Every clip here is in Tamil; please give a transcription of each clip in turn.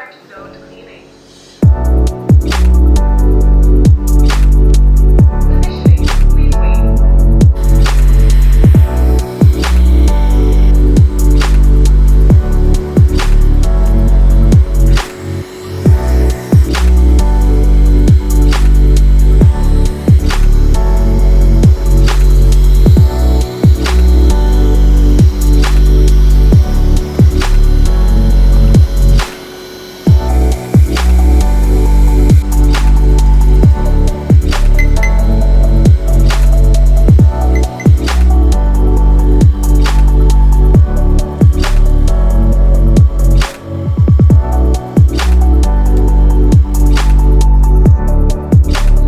Start zone cleaning. Commissioning. Please wait.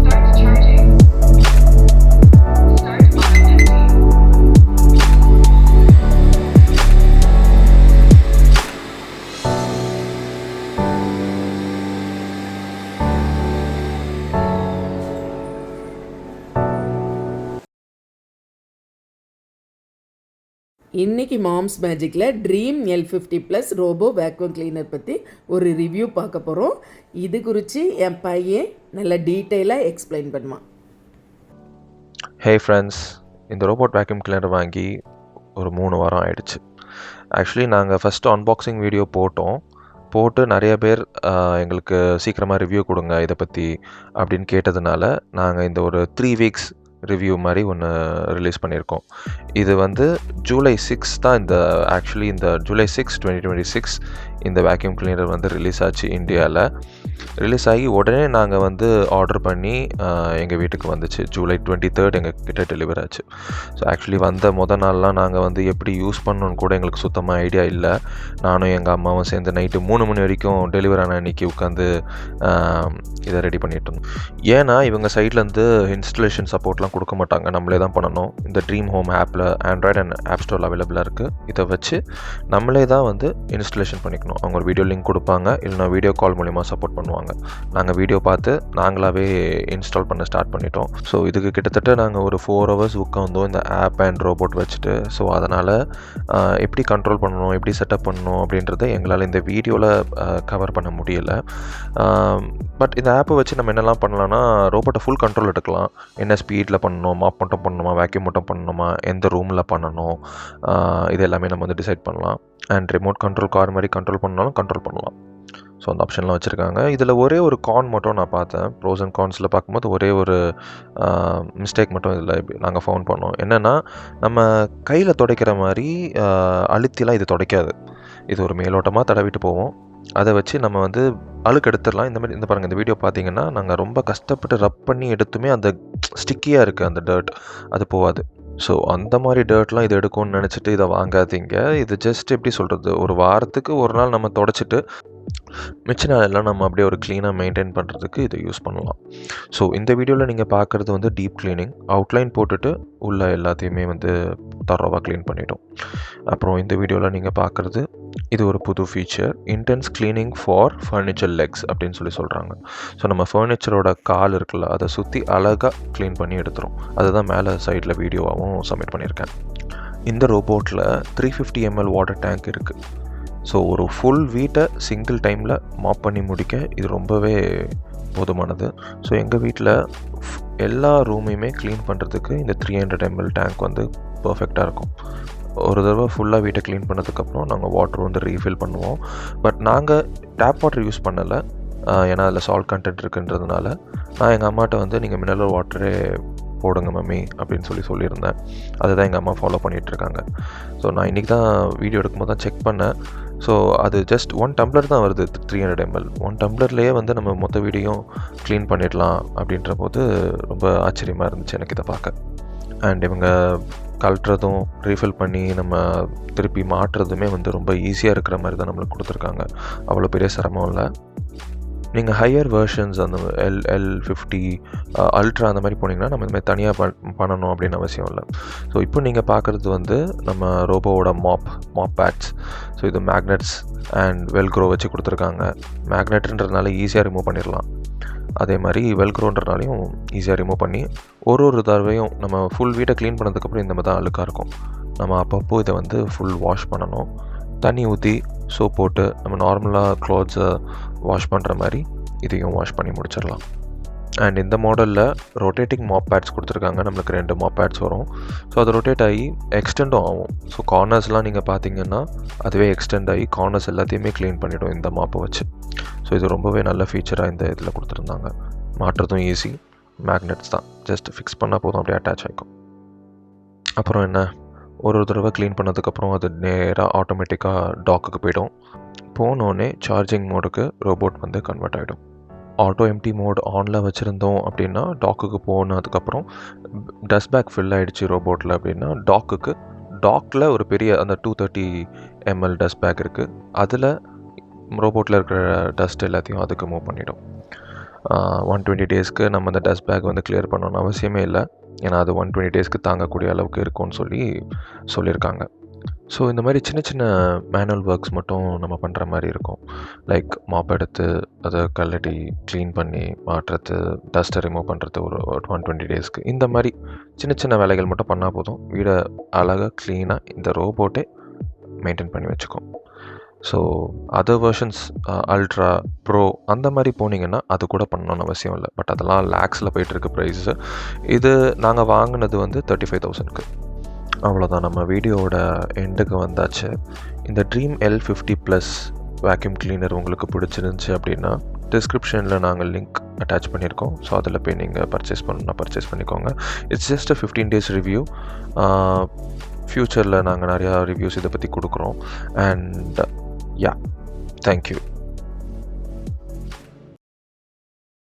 Start charging. Start on empty. இன்னைக்கு மாம்ஸ் மேஜிக்கில் Dreame L50 plus robo vacuum cleaner பற்றி ஒரு ரிவ்யூ பார்க்க போகிறோம். இது குறித்து என் பையன் நல்ல டீட்டெயிலாக எக்ஸ்பிளைன் பண்ணுவான். ஹே ஃப்ரெண்ட்ஸ், இந்த ரோபோட் வேக்யூம் கிளீனர் வாங்கி ஒரு 3 வாரம் ஆயிடுச்சு. ஆக்சுவலி நாங்கள் ஃபஸ்ட்டு அன்பாக்சிங் வீடியோ போட்டு நிறைய பேர் எங்களுக்கு சீக்கிரமாக ரிவ்யூ கொடுங்க இதை பற்றி அப்படின்னு கேட்டதுனால நாங்கள் இந்த ஒரு 3 வீக்ஸ் ரிவ்யூ மாதிரி ஒன்று ரிலீஸ் பண்ணியிருக்கோம். இது வந்து ஜூலை 6 தான் இந்த ஜூலை 6, 2026 இந்த வேக்யூம் கிளீனர் வந்து ரிலீஸ் ஆச்சு இந்தியாவில். ரிலீஸ் ஆகி உடனே நாங்கள் வந்து ஆர்டர் பண்ணி எங்கள் வீட்டுக்கு வந்துச்சு. ஜூலை 23 எங்கள் கிட்ட டெலிவர் ஆச்சு. ஸோ ஆக்சுவலி வந்த நாள்லாம் நாங்கள் வந்து எப்படி யூஸ் பண்ணணுன்னு கூட எங்களுக்கு சுத்தமாக ஐடியா இல்லை. நானும் எங்கள் அம்மாவும் சேர்ந்து நைட்டு 3 மணி வரைக்கும் டெலிவர் ஆன அன்றைக்கி உட்காந்து இதை ரெடி பண்ணிட்டு இருந்தோம். ஏன்னா இவங்க சைட்லேருந்து இன்ஸ்டலேஷன் சப்போர்ட்லாம் கொடுக்க மாட்டாங்க, நம்மளே தான் பண்ணணும். இந்த ட்ரீம் ஹோம் ஆப்பில் ஆண்ட்ராய்டு அண்ட் ஆப் ஸ்டோரில் அவைலபிளாக இருக்குது. இதை வச்சு நம்மளே தான் வந்து இன்ஸ்டலேஷன் பண்ணிக்கணும். அவங்க ஒரு வீடியோ லிங்க் கொடுப்பாங்க, இல்லைனா வீடியோ கால் மூலிமா சப்போர்ட் பண்ணுவாங்க. நாங்கள் வீடியோ பார்த்து நாங்களாகவே இன்ஸ்டால் பண்ண ஸ்டார்ட் பண்ணிட்டோம். ஸோ இதுக்கு கிட்டத்தட்ட நாங்கள் ஒரு 4 ஹவர்ஸ் உட்காந்தோம் இந்த ஆப் அண்ட் ரோபோட் வச்சுட்டு. ஸோ அதனால் எப்படி கண்ட்ரோல் பண்ணணும், எப்படி செட்டப் பண்ணணும் அப்படின்றத எங்களால் இந்த வீடியோவில் கவர் பண்ண முடியலை. பட் இந்த ஆப்பை வச்சு நம்ம என்னெல்லாம் பண்ணலாம்னா, ரோபோட்டை ஃபுல் கண்ட்ரோல் எடுக்கலாம். என்ன ஸ்பீடில் பண்ணணும், மாப் மட்டும் பண்ணணுமா, வேக்யூம் மட்டும் பண்ணணுமா, எந்த ரூமில் பண்ணணும், இது எல்லாமே நம்ம வந்து டிசைட் பண்ணலாம். அண்ட் ரிமோட் கண்ட்ரோல் கார் மாதிரி கண்ட்ரோல் பண்ணாலும் கண்ட்ரோல் பண்ணலாம். ஸோ அந்த ஆப்ஷன்லாம் வச்சுருக்காங்க. இதில் ஒரே ஒரு கான் மட்டும் நான் பார்த்தேன். ப்ரோஸ் அண்ட் கான்ஸில் பார்க்கும்போது ஒரே ஒரு மிஸ்டேக் மட்டும் இதில் நாங்கள் ஃபவுண்ட் பண்ணோம். என்னென்னா, நம்ம கையில் துடைக்கிற மாதிரி அழுத்திலாம் இது துடைக்காது. இது ஒரு மேலோட்டமாக தடவிட்டு போவோம். அதை வச்சு நம்ம வந்து அழுக்கு எடுத்துடலாம். இந்த பாருங்கள், இந்த வீடியோ பார்த்தீங்கன்னா நாங்கள் ரொம்ப கஷ்டப்பட்டு ரப் பண்ணி எடுத்துமே அந்த ஸ்டிக்கியாக இருக்குது அந்த டர்ட், அது போகாது. ஸோ அந்த மாதிரி டர்ட்லாம் இது எடுக்கும்னு நினச்சிட்டு இதை வாங்காதீங்க. இது ஜஸ்ட் எப்படி சொல்கிறது, ஒரு வாரத்துக்கு ஒரு நாள் நம்ம தொடச்சிட்டு மிச்ச நாள் எல்லாம் நம்ம அப்படியே ஒரு க்ளீனாக மெயின்டைன் பண்ணுறதுக்கு இதை யூஸ் பண்ணலாம். ஸோ இந்த வீடியோவில் நீங்கள் பார்க்குறது வந்து டீப் க்ளீனிங். அவுட்லைன் போட்டுட்டு உள்ள எல்லாத்தையுமே வந்து தரோவாக க்ளீன் பண்ணிட்டோம். அப்புறம் இந்த வீடியோவில் நீங்கள் பார்க்குறது இது ஒரு புது feature, intense cleaning for furniture legs அப்படின்னு சொல்கிறாங்க. ஸோ நம்ம ஃபர்னிச்சரோட கால் இருக்குல்ல, அதை சுற்றி அழகாக க்ளீன் பண்ணி எடுத்துரும். அதுதான் மேலே சைடில் வீடியோவாகவும் சப்மிட் பண்ணியிருக்கேன். இந்த ரோபோட்டில் 350 ml வாட்டர் டேங்க் இருக்குது. ஸோ ஒரு ஃபுல் வீட்டை சிங்கிள் டைமில் மாப் பண்ணி முடிக்க இது ரொம்பவே போதுமானது. ஸோ எங்கள் வீட்டில் எல்லா ரூமையுமே க்ளீன் பண்ணுறதுக்கு இந்த 300 ml டேங்க் வந்து பர்ஃபெக்டாக இருக்கும். ஒரு தடவை ஃபுல்லாக வீட்டை க்ளீன் பண்ணதுக்கப்புறம் நாங்கள் வாட்டர் வந்து ரீஃபில் பண்ணுவோம். பட் நாங்கள் டேப் வாட்டர் யூஸ் பண்ணலை, ஏன்னா அதில் சால்ட் கண்டென்ட் இருக்குன்றதுனால. நான் எங்கள் அம்மாட்ட வந்து நீங்கள் மினரல் வாட்டரே போடுங்க மம்மி அப்படின்னு சொல்லியிருந்தேன். அதுதான் எங்கள் அம்மா ஃபாலோ பண்ணிகிட்ருக்காங்க. ஸோ நான் இன்றைக்கி தான் வீடியோ எடுக்கும்போது தான் செக் பண்ணேன். ஸோ அது ஜஸ்ட் 1 டம்ளர் தான் வருது, 300 ml. 1 டம்ளர்லேயே வந்து நம்ம மொத்த வீடியோயும் க்ளீன் பண்ணிடலாம் அப்படின்ற போது ரொம்ப ஆச்சரியமாக இருந்துச்சு எனக்கு இதை பார்க்க. அண்ட் இவங்க கழட்டுறதும் ரீஃபில் பண்ணி நம்ம திருப்பி மாட்டுறதுமே வந்து ரொம்ப ஈஸியாக இருக்கிற மாதிரி தான் நம்மளுக்கு கொடுத்துருக்காங்க. அவ்வளோ பெரிய சிரமம் இல்லை. நீங்கள் ஹையர் வெர்ஷன்ஸ் அந்த L50 அல்ட்ரா அந்த மாதிரி போனீங்கன்னா நம்ம இந்த மாதிரி தனியாக பண்ணணும் அப்படின்னு அவசியம் இல்லை. ஸோ இப்போ நீங்கள் பார்க்குறது வந்து நம்ம ரோபோவோட மாப் பேட்ஸ். ஸோ இது மேக்னெட்ஸ் அண்ட் வெல்க்ரோ வச்சு கொடுத்துருக்காங்க. மேக்னெட்ன்றதுனால ஈஸியாக ரிமூவ் பண்ணிடலாம். அதே மாதிரி வெல்க்ரோன்றனாலையும் ஈஸியாக ரிமூவ் பண்ணி ஒரு தடவையும் நம்ம ஃபுல் வீட்டை க்ளீன் பண்ணதுக்கப்புறம் இந்த மாதிரி தான் அழுக்காக இருக்கும். நம்ம அப்பப்போ இதை வந்து ஃபுல் வாஷ் பண்ணணும். தண்ணி ஊற்றி சோப் போட்டு நம்ம நார்மலாக க்ளாத்ஸை வாஷ் பண்ணுற மாதிரி இதையும் வாஷ் பண்ணி முடிச்சிடலாம். அண்ட் இந்த மாடலில் ரொட்டேட்டிங் மாப் பேட்ஸ் கொடுத்துருக்காங்க. நம்மளுக்கு 2 மாப் பேட்ஸ் வரும். ஸோ அது ரொட்டேட் ஆகி எக்ஸ்டெண்டும் ஆகும். ஸோ கார்னர்ஸ்லாம் நீங்கள் பார்த்தீங்கன்னா அதுவே எக்ஸ்டெண்ட் ஆகி கார்னர்ஸ் எல்லாத்தையுமே க்ளீன் பண்ணிவிடும் இந்த மாப்பை வச்சு. ஸோ இது ரொம்பவே நல்ல ஃபீச்சராக இந்த இதில் கொடுத்துருந்தாங்க. மாட்டுறதும் ஈஸி, மேக்னெட்ஸ் தான், ஜஸ்ட் ஃபிக்ஸ் பண்ணால் போதும், அப்படியே அட்டாச் ஆகிக்கும். அப்புறம் என்ன, ஒரு தடவை க்ளீன் பண்ணதுக்கப்புறம் அது நேராக ஆட்டோமேட்டிக்காக டாக்குக்கு போயிடும். போனோடனே சார்ஜிங் மோடுக்கு ரோபோட் வந்து கன்வெர்ட் ஆகிடும். ஆட்டோ எம்டி மோட் ஆனில் வச்சுருந்தோம் அப்படின்னா டாக்குக்கு போனதுக்கப்புறம் டஸ்ட் பேக் ஃபில் ஆகிடுச்சு ரோபோட்டில் அப்படின்னா டாக்கில் ஒரு பெரிய அந்த 230 ml டஸ்ட் பேக் இருக்குது. அதில் ரோபோட்டில் இருக்கிற டஸ்ட் எல்லாத்தையும் அதுக்கு மூவ் பண்ணிவிடும். 120 டேஸ்க்கு நம்ம அந்த டஸ்ட் பேக் வந்து கிளியர் பண்ணணும்னு அவசியமே இல்லை. ஏன்னா அது 120 டேஸ்க்கு தாங்கக்கூடிய அளவுக்கு இருக்கும்னு சொல்லியிருக்காங்க. ஸோ இந்த மாதிரி சின்ன சின்ன மேனுவல் ஒர்க்ஸ் மட்டும் நம்ம பண்ணுற மாதிரி இருக்கும். லைக் மாப் எடுத்து அதை கல்லட்டி க்ளீன் பண்ணி மாட்டுறது, டஸ்ட்டை ரிமூவ் பண்ணுறது ஒரு 120 டேஸ்க்கு. இந்த மாதிரி சின்ன சின்ன வேலைகள் மட்டும் பண்ணால் போதும், வீடை அழகாக க்ளீனாக இந்த ரோபோட்டே மெயின்டைன் பண்ணி வச்சுக்கும். So other versions ultra bro அந்த மாதிரி போனீங்கன்னா அது கூட பண்ணணும்னு அவசியம் இல்லை. பட் அதெல்லாம் லேக்ஸில் போய்ட்டுருக்கு ப்ரைஸு. இது நாங்கள் வாங்கினது வந்து 35,000க்கு. அவ்வளோதான், நம்ம வீடியோவோட எண்டுக்கு வந்தாச்சு. இந்த ட்ரீம் L50+ வேக்யூம் கிளீனர் உங்களுக்கு பிடிச்சிருந்துச்சி அப்படின்னா டிஸ்கிரிப்ஷனில் நாங்கள் லிங்க் அட்டாச் பண்ணியிருக்கோம். ஸோ அதில் போய் நீங்கள் பர்ச்சேஸ் பண்ணிக்கோங்க. It's just 15 days review. ஃப்யூச்சரில் நாங்கள் நிறையா ரிவ்யூஸ் இதை பற்றி கொடுக்குறோம். And yeah, thank you.